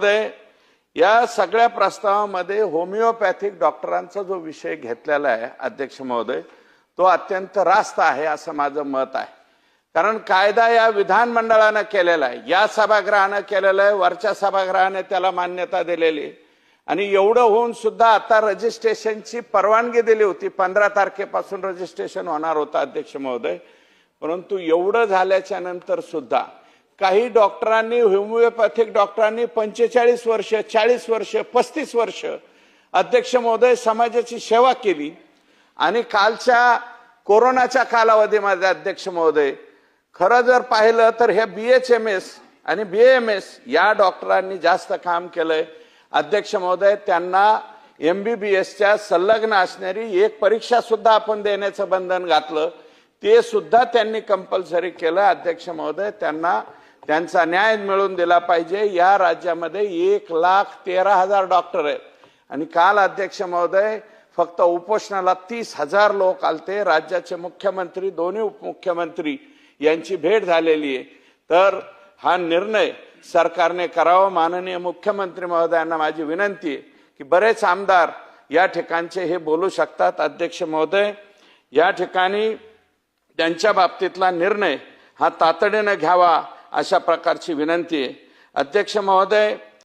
महोदय, या सगळ्या प्रस्तावामध्ये होमिओपॅथिक डॉक्टरांचा जो विषय घेतलेला आहे अध्यक्ष महोदय, तो अत्यंत रास्त आहे असं माझं मत आहे. कारण कायदा या विधानमंडळानं केलेला आहे, या सभागृहानं केलेला आहे, वरच्या सभागृहाने त्याला मान्यता दिलेली. आणि एवढं होऊन सुद्धा आता रजिस्ट्रेशनची परवानगी दिली होती, 15 तारखेपासून रजिस्ट्रेशन होणार होतं अध्यक्ष महोदय. परंतु एवढं झाल्याच्या नंतर सुद्धा काही डॉक्टरांनी, होमिओपॅथिक डॉक्टरांनी 45 वर्ष, 40 वर्ष, 35 वर्ष अध्यक्ष महोदय समाजाची सेवा केली. आणि कालच्या कोरोनाच्या कालावधीमध्ये अध्यक्ष महोदय, खरं जर पाहिलं तर हे BHMS आणि BAMS या डॉक्टरांनी जास्त काम केलंय अध्यक्ष महोदय. त्यांना MBBSच्या संलग्न असणारी एक परीक्षा सुद्धा आपण देण्याचं बंधन घातलं, ते सुद्धा त्यांनी कंपल्सरी केलं अध्यक्ष महोदय. त्यांना त्यांचा न्याय मिळवून दिला पाहिजे. या राज्यामध्ये 1,13,000 डॉक्टर आहेत आणि काल अध्यक्ष महोदय फक्त उपोषणाला 30,000 लोक आलते. राज्याचे मुख्यमंत्री, दोन्ही उपमुख्यमंत्री यांची भेट झालेली आहे. तर हा निर्णय सरकारने करावा. माननीय मुख्यमंत्री महोदयांना माझी विनंती आहे की बरेच आमदार या ठिकाणचे हे बोलू शकतात. अध्यक्ष महोदय, या ठिकाणी त्यांच्या बाबतीतला निर्णय हा तातडीने घ्यावा अशा प्रकारची विनंती आहे. अध्यक्ष महोदय,